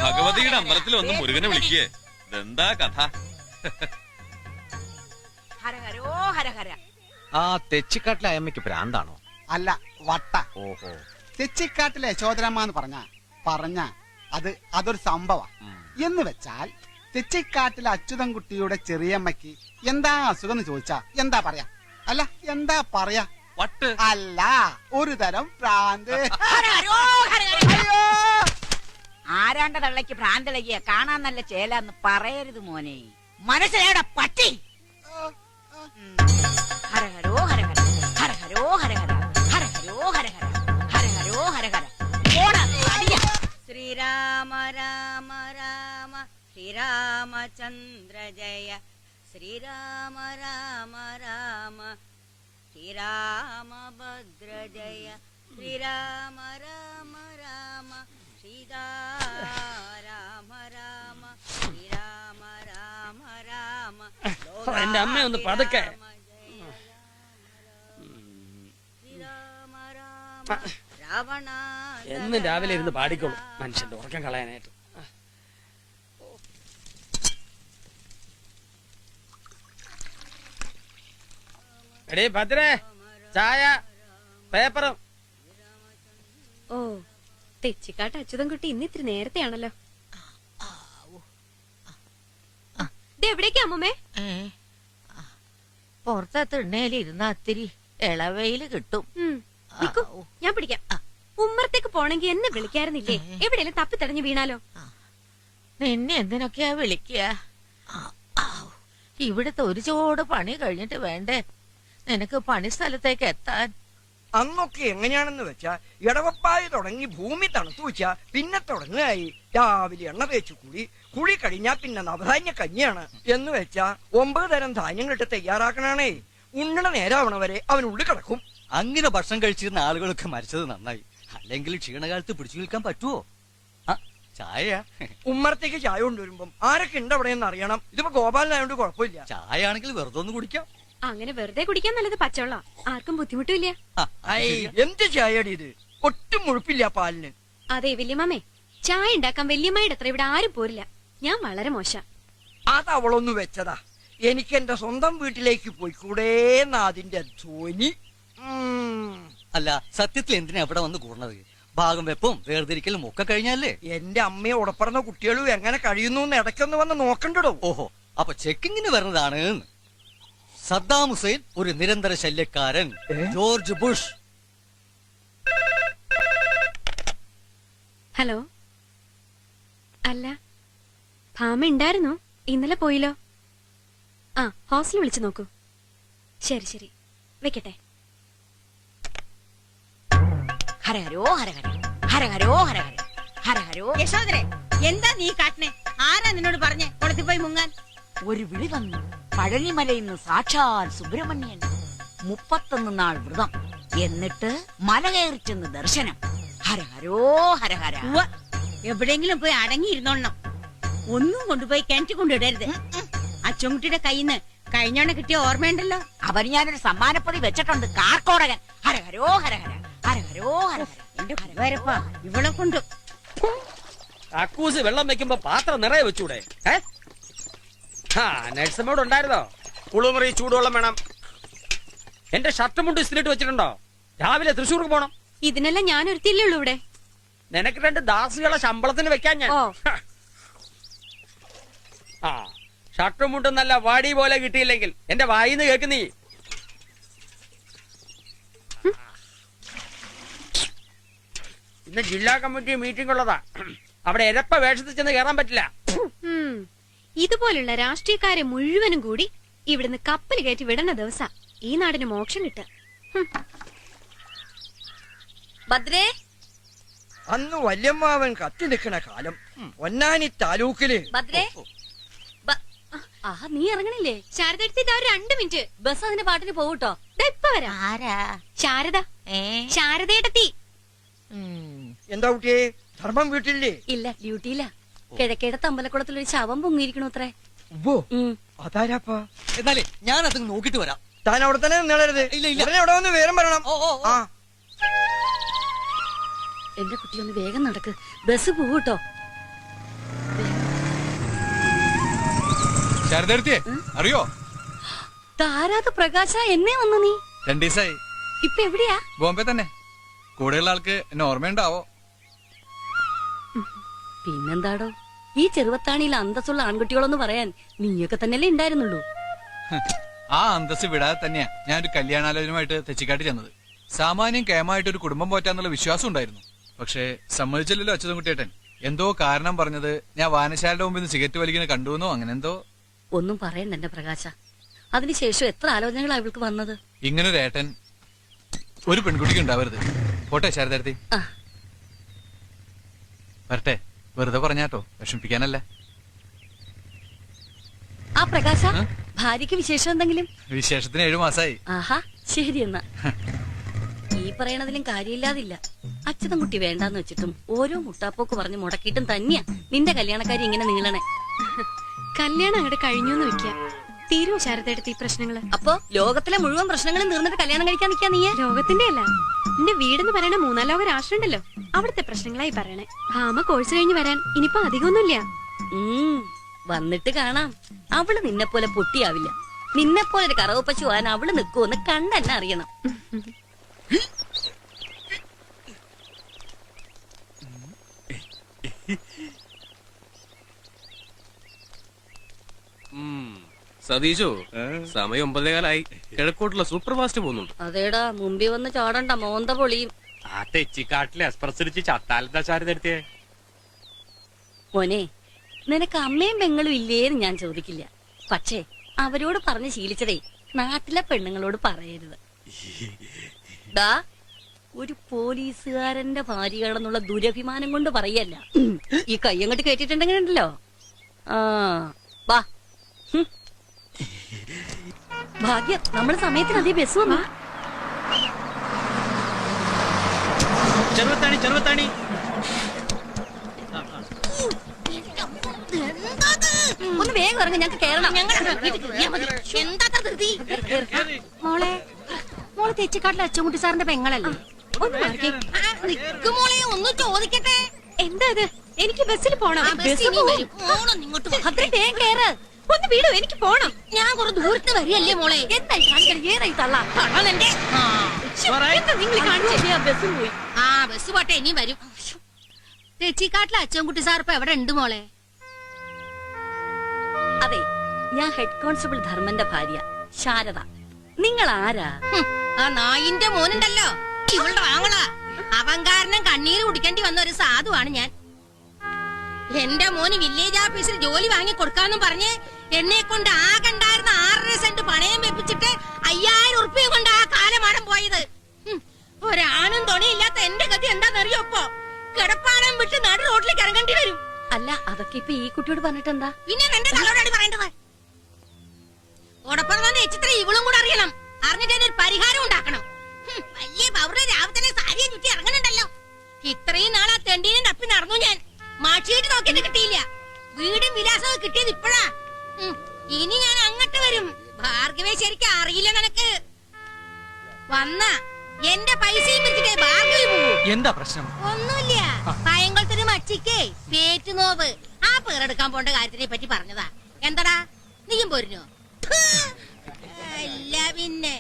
ഭഗവതിയുടെ അമ്പലത്തിൽ വന്ന് മുരുകനെ വിളിക്കേ. ഇതെന്താ കഥ? ആ തെച്ചിക്കാട്ടിലെ അമ്മയ്ക്ക് ഭ്രാന്താണോ? അല്ല, വട്ട. ഓഹോ. തെച്ചിക്കാട്ടിലെ യശോദരമ്മ എന്ന് പറഞ്ഞ അതൊരു സംഭവ. എന്ന് വെച്ചാൽ തെച്ചിക്കാട്ടിലെ അച്യുതൻകുട്ടിയുടെ ചെറിയമ്മയ്ക്ക് എന്താ അസുഖം എന്ന് ചോദിച്ചാ എന്താ പറയാ? അല്ല, എന്താ പറയാ? വട്ട് അല്ല, ഒരു തരം ഭ്രാന്ത്. ആരാണ്ട തള്ളക്ക് ഭ്രാന്തളകിയ കാണാൻ നല്ല ചേലാന്ന് പറയരുത് മോനെ. മനസ്സിലേടെ പട്ടി. ഹരഹരോ ഹരഹര ഹരഹരോ ഹരഹര ഹരഹരോ ഹരഹര ഹരഹരോ ഹരഹര. ശ്രീരാമ രാമ രാമ ശ്രീരാമചന്ദ്ര ജയ ശ്രീരാമ രാമ രാമ ശ്രീരാമഭദ്ര ജയ ശ്രീരാമ രാമ രാമ സീതാരാമ രാമ ശ്രീരാമ രാമ രാമ. എന്റെ അമ്മ ഒന്ന് പതുക്കെ. എന്നും രാവിലെ ഇരുന്ന് പാടിക്കോളൂ മനുഷ്യന്റെ ഉറക്കം കളയാനായിട്ട്. എടീ ഭദ്രേ, ചായ പേപ്പറും. ഓ, തെച്ചിക്കാട്ട് അച്യുതൻകുട്ടി ഇന്ന് ഇത്തിരി നേരത്തെയാണല്ലോ. എവിടേക്കാ അമ്മൂമ്മേ? പുറത്തെ എണ്ണയിലിരുന്ന അത്തിരി ഇളവയില് കിട്ടും. ഞാൻ പിടിക്കാം. ഉമ്മറത്തേക്ക് പോണെങ്കി എന്നെ വിളിക്കാറുന്നില്ലേ? എവിടെയെങ്കിലും തപ്പി തടഞ്ഞു വീണാലോ? നിന്നെ എന്തിനൊക്കെയാ വിളിക്കുക? ഇവിടുത്തെ ഒരു ചോട് പണി കഴിഞ്ഞിട്ട് വേണ്ടേ നിനക്ക് പണി സ്ഥലത്തേക്ക് എത്താൻ? അന്നൊക്കെ എങ്ങനെയാണെന്ന് വെച്ചാ ഇടവപ്പായി തുടങ്ങി ഭൂമി തണുത്തു വെച്ചാ പിന്നെ തുടങ്ങായി രാവിലെ എണ്ണ തേച്ച് കുളി കഴിഞ്ഞാ പിന്നെ നവധാന്യ കഞ്ഞിയാണ്. എന്ന് വെച്ചാ 9 തരം ധാന്യങ്ങളിട്ട് തയ്യാറാക്കണേ. ഉണ്ണണ നേരാവണവരെ അവനുള്ളിൽ കിടക്കും. അങ്ങനെ ഭക്ഷണം കഴിച്ചിരുന്ന ആളുകളൊക്കെ മരിച്ചത് നന്നായി. അല്ലെങ്കിൽ ക്ഷീണകാലത്ത് പിടിച്ചു നിൽക്കാൻ പറ്റുമോ? ചായ. ഉമ്മറത്തേക്ക് ചായ കൊണ്ടുവരുമ്പം ആരൊക്കെ ഉണ്ട് അവിടെ എന്ന് അറിയണം. ഇതിപ്പോ ഗോപാലനായോണ്ട് കുഴപ്പമില്ല. ചായ ആണെങ്കിൽ വെറുതെ ഒന്ന് കുടിക്കാം. അങ്ങനെ വെറുതെ കുടിക്കാൻ നല്ലത് പച്ചവെള്ള. ആർക്കും ബുദ്ധിമുട്ടില്ല. എന്ത് ചായടി ഇത്? ഒട്ടും മുഴുപ്പില്ല പാലിന്. അതെ വല്യമ്മേ, ചായ ഉണ്ടാക്കാൻ വല്യമ്മയുടെ അത്ര ഇവിടെ ആരും പോരില്ല. ഞാൻ വളരെ മോശ. അത് അവളൊന്നു വെച്ചതാ. എനിക്ക് എന്റെ സ്വന്തം വീട്ടിലേക്ക് പോയിക്കൂടേന്ന് അതിന്റെ ധ്വനി. അല്ല, സത്യത്തിൽ എന്തിനാ ഇവിടെ വന്ന് കൂടണത്? ഭാഗം വെപ്പും വേർതിരിക്കലും ഒക്കെ കഴിഞ്ഞല്ലേ? എന്റെ അമ്മയെ ഉടപ്പറന്ന കുട്ടികളും എങ്ങനെ കഴിയുന്നു എന്ന് ഇടയ്ക്കൊന്ന് വന്ന് നോക്കണ്ടോ? ഓഹോ, അപ്പൊ ചെക്കിങ്ങിന് വരുന്നതാണ്. സദ്ദാം ഹുസൈൻ ഒരു നിരന്തര ശല്യക്കാരൻ. George Bush. ഹലോ. അല്ല, ഭാമ ഉണ്ടായിരുന്നോ? ഇന്നലെ പോയില്ലോ. ആ, ഹോസ്റ്റലിൽ വിളിച്ചു നോക്കൂ. ശരി ശരി, വെക്കട്ടെ. ഹരഹരോ ഹരഹര ഹരഹരോ ഹരഹര ഹരഹരോ. യശോദരെ, എന്താ നീ കാട്ടണേ? ആരാ നിന്നോട് പറഞ്ഞേ കുളത്തിൽ പോയി മുങ്ങാൻ? ഒരു വിളി വന്നു. പഴനിമലയിന്ന് സാക്ഷാൽ സുബ്രഹ്മണ്യൻ. 31 നാൾ വ്രതം. എന്നിട്ട് മല കയറി ചെന്ന് ദർശനം. ഹരഹരോ ഹരഹര. എവിടെയെങ്കിലും പോയി അടങ്ങിയിരുന്നോണം. ഒന്നും കൊണ്ടുപോയി കിണറ്റി കൊണ്ടിടരുത്. അച്ചുമുട്ടിയുടെ കയ്യിന്ന് കഴിഞ്ഞോണ കിട്ടിയ ഓർമ്മയുണ്ടല്ലോ. അവർ ഞാനൊരു സമ്മാനപ്പൊതി വെച്ചിട്ടുണ്ട്. കാർക്കോടകൻ. ഹരഹരോ ഹരഹര ഹരഹരോ ഹരഹര. എന്റെ ഹരവരപ്പാ, ഇവളെ കൊണ്ട് അക്കൂസ് വെള്ളം വെക്കുമ്പോ പാത്രം നിറയെ വെച്ചൂടെ? നഴ്സമ്മോട് ഉണ്ടായിരുന്നോ? കുളിമുറി ചൂടുവെള്ളം വേണം. എന്റെ ഷർട്ട് മുണ്ട് ഇസ്തിരിട്ട് വെച്ചിട്ടുണ്ടോ? രാവിലെ തൃശ്ശൂർക്ക് പോണം. ഇതിനെല്ലാം ഞാൻ ഒരുത്തില്ലേ ഉള്ളൂ ഇവിടെ. നിനക്ക് 2 ദാസികളെ ശമ്പളത്തിന് വെക്കാൻ ഞാൻ. ഷർട്ടും മുണ്ടും നല്ല വാടി പോലെ കിട്ടിയില്ലെങ്കിൽ എന്റെ വായിന്ന് കേൾക്കുന്നീ. ഇന്ന് ജില്ലാ കമ്മിറ്റി മീറ്റിംഗ് ഉള്ളതാ. അവിടെ എരപ്പ വേഷത്തിൽ ചെന്ന് കയറാൻ പറ്റില്ല. ഇതുപോലുള്ള രാഷ്ട്രീയക്കാരെ മുഴുവനും കൂടി ഇവിടുന്ന് കപ്പൽ കയറ്റി വിടുന്ന ദിവസം ഈ നാടിന് മോക്ഷം കിട്ടുക. ഭദ്രേ, അന്ന് വല്യമ്മാവൻ കത്തി നിൽക്കണ കാലം പൊന്നാനി താലൂക്കില്. ഭദ്രേ, നീ ഇറങ്ങണില്ലേ? ശാരദ എടുത്തിട്ട് 2 മിനിറ്റ് ബസ് അതിന്റെ പാട്ടിന് പോകൂട്ടോ. ഇപ്പൊ വരാം. ആരാ? ശാരദ. ശാരദയെടത്തി. എന്താ കുട്ടിയെ, ധർമ്മം വീട്ടില്ലേ? ഇല്ല, ഡ്യൂട്ടിയില്ല. കിഴക്കേടത്ത് അമ്പലക്കുളത്തിലൊരു ശവം പൊങ്ങിയിരിക്കണു അത്രേ. അതാരാപ്പാ? എന്നാലേ ഞാൻ അത് നോക്കിട്ട് വരാം. താൻ അവിടെ തന്നെ നിന്നളരുത്. അവിടെ വന്ന് വേഗം പറയണം. എന്റെ കുട്ടി ഒന്ന് വേഗം നടക്ക്, ബസ് പോകൂട്ടോ. ശാരദാർത്തിയെ അറിയോ? താരാത് പ്രകാശ എന്നെ വന്നു നീ 2 ദിവസമായി. ഇപ്പൊ എവിടെയാ? ബോംബെ തന്നെ. കൂടെയുള്ള ആൾക്ക് എന്നെ ഓർമ്മയുണ്ടാവോ? പിന്നെന്താടോ, ഈ ചെറുവത്താണിയിൽ അന്തസ്സുള്ള ആൺകുട്ടികളൊന്ന് പറയാൻ നീയൊക്കെ തന്നെയല്ലേ ഉണ്ടായിരുന്നുള്ളൂ. ആ അന്തസ് വിടാതെ തന്നെയാ ഞാൻ ഒരു കല്യാണാലോചനയുമായിട്ട് തെച്ചിക്കാട്ടി ചെന്നത്. സാമാന്യം കേമായിട്ട് ഒരു കുടുംബം പോറ്റാന്നുള്ള വിശ്വാസം ഉണ്ടായിരുന്നു. പക്ഷേ സമ്മതിച്ചില്ലല്ലോ അച്യുതൻകുട്ടിയേട്ടൻ. എന്തോ കാരണം പറഞ്ഞത് ഞാൻ വായനശാലയുടെ മുമ്പിൽ നിന്ന് സിഗരറ്റ് വലിക്കുന്ന കണ്ടുവെന്നോ അങ്ങനെ എന്തോ. ഒന്നും പറയണ്ട എന്റെ പ്രകാശ. അതിനുശേഷം എത്ര ആലോചനകളാ ഇവൾക്ക് വന്നത്. ഇങ്ങനൊരു ഏട്ടൻ ഒരു പെൺകുട്ടിക്ക് ഉണ്ടാവരുത്. പോട്ടെ ശാരദാർത്തി, ആ. വരട്ടെ. വെറുതെ പറഞ്ഞാട്ടോ, വിഷമിപ്പിക്കാനല്ല. ആ പ്രകാശ, ഭാര്യക്ക് വിശേഷം എന്തെങ്കിലും? വിശേഷത്തിന് 7 മാസമായി. ആഹാ, ശരി എന്നാ. ഈ പറയണതിലും കാര്യമില്ലാതില്ല. അച്യുതൻകുട്ടി വേണ്ടാന്ന് വെച്ചിട്ടും ഓരോ മുട്ടാപ്പോക്ക് പറഞ്ഞ് മുടക്കിയിട്ടും തന്നെയാ നിന്റെ കല്യാണക്കാരി ഇങ്ങനെ നീളണേ. കല്യാണം അങ്ങോട്ട് കഴിഞ്ഞൂന്ന് വെക്കാം. തീരുവോ ശാരദയെടുത്ത് ഈ പ്രശ്നങ്ങള്? അപ്പൊ ലോകത്തിലെ മുഴുവൻ പ്രശ്നങ്ങളും തീർന്നിട്ട് കല്യാണം കഴിക്കാൻ നിൽക്കാ നീ? ലോകത്തിന്റെ അല്ല, എന്റെ വീടെന്ന് പറയണ 3-4 ലോക രാഷ്ട്രം ഉണ്ടല്ലോ, അവിടുത്തെ പ്രശ്നങ്ങളായി പറയണേ. ഭാമ കോഴ്സ് കഴിഞ്ഞ് വരാൻ ഇനിയിപ്പോ അധികമൊന്നുമില്ല. വന്നിട്ട് കാണാം. അവള് നിന്നെ പോലെ പൊട്ടിയാവില്ല. നിന്നെ പോലെ ഒരു കറവ് പശു ആൻ അവള് നിൽക്കുമെന്ന് കണ്ടെന്നെ അറിയണം. സതീശോ, സമയം 9:15. കിഴക്കോട്ടുള്ള സൂപ്പർ ഫാസ്റ്റ് പോകുന്നുണ്ട്. അതേടാ, മുമ്പിൽ വന്ന് ചാടണ്ട, മോന്ത പൊളിയും. ആ തെച്ചിക്കാട്ടിലെ എക്സ്പ്രസ് ഇടിച്ച് ചത്താലത്താ ശാരദാർത്തിയെ. മോനെ, നിനക്ക് അമ്മയും പെങ്ങളും ഇല്ലേന്ന് ഞാൻ ചോദിക്കില്ല. പക്ഷേ അവരോട് പറഞ്ഞ് ശീലിച്ചതേ നാട്ടിലെ പെണ്ണുങ്ങളോട് പറയരുത്. ദാ, ഒരു പോലീസുകാരന്റെ ഭാര്യയാണെന്നുള്ള ദുരഭിമാനം കൊണ്ട് പറയല്ല. ഈ കയ്യങ്ങോട്ട് കേട്ടിട്ടുണ്ടെങ്കിൽ ഉണ്ടല്ലോ. ആ വാ. ഭാഗ്യം, നമ്മുടെ സമയത്തിന് അതേ ബസ് വന്നു. ചെറുവത്താണി ചെറുവത്താണി. ഒന്ന് വേഗം ഇറങ്ങി, ഞങ്ങൾക്ക് കേറണം. മോളെ, മോളെ തെച്ചിക്കാട്ടിലെ അച്ചൻകുട്ടി സാറിന്റെ പെങ്ങളല്ലേ? ഒന്ന് മാറിക്കേ. ഒന്ന് ചോദിക്കട്ടെ. എന്താ ഇത്? എനിക്ക് ബസ്സിൽ പോണം. അത്രയും വേഗം കേറ്. ഒന്ന് വീടോ, എനിക്ക് പോണം. ഞാൻ കുറെ ദൂരത്ത് വരികയല്ലേ മോളെ. എന്തായി കാണിക്കണം? ഏതായി തള്ള? നിങ്ങൾ കാണിച്ചു. ബസ് പോയി. ആ ബസ് പോട്ടെ, ഇനിയും വരും. തെച്ചിക്കാട്ടിലെ അച്ചൻകുട്ടി സാർ ഇപ്പൊ എവിടെ ഉണ്ട് മോളെ? അതെ, ഞാൻ ഹെഡ് കോൺസ്റ്റബിൾ ധർമ്മന്റെ ഭാര്യ ശാരദ. നിങ്ങൾ ആരാ? ആ നായിന്റെ മോനുണ്ടല്ലോ, ഇവളുടെ ആങ്ങള. അവൻ കാരണം കണ്ണീര് കുടിക്കേണ്ടി വന്ന ഒരു സാധുവാണ് ഞാൻ. എന്റെ മോന് വില്ലേജ് ഓഫീസിൽ ജോലി വാങ്ങി കൊടുക്കാന്നും പറഞ്ഞ് എന്നെ കൊണ്ട് ആകണ്ടായിരുന്ന 6.5 സെന്റ് പണയം വെപ്പിച്ചിട്ട് 5000 ഉറുപ്പിക കൊണ്ട് ആ കാലമാടം പോയത്. ഒരാണും തുണയില്ലാത്ത എന്റെ ഗതി എന്താണെന്നറിയോ? ഇപ്പൊ കിടപ്പാടം വിട്ട് നടു റോഡിലേക്ക് ഇറങ്ങേണ്ടി വരും. അല്ല, അതൊക്കെ ഇപ്പൊ ഈ കുട്ടിയോട് പറഞ്ഞിട്ടെന്താ? പിന്നെ എന്റെ തലോടാണ് പറയേണ്ടത്. ഓടപ്പുറം വന്ന് എച്ചിത്ര ഇവളും കൂടെ അറിയണം. അറിഞ്ഞിട്ട് ഒരു പരിഹാരം ഉണ്ടാക്കണം. വലിയ പൗരുടെ രാവിലെ തന്നെ സാരിയെ ചുറ്റി ഇറങ്ങണുണ്ടല്ലോ. ഇത്രയും നാളാ തെണ്ടീനും തപ്പി നടന്നു ഞാൻ. മാഷിയിട്ട് നോക്കിയിട്ട് കിട്ടിയില്ല. വീടും വിലാസവും കിട്ടിയത് ഇപ്പഴാ. ഇനി ഞാൻ അങ്ങോട്ട് വരും. ഭാർഗവേ ശരിക്കും അറിയില്ല നിനക്ക്. വന്ന എന്റെ പൈസയും പിടിച്ചിട്ടേ ഭാർഗവി പോവൂ. എന്താ പ്രശ്നം? ഒന്നുമില്ല, പയങ്കുളത്തൊരു മച്ചിക്കേ പേറ്റ് നോവ്. ആ പേരെടുക്കാൻ പോണ്ട കാര്യത്തിനെ പറ്റി പറഞ്ഞതാ. എന്താടാ, നീയും പോരുന്നോ? അല്ല പിന്നെ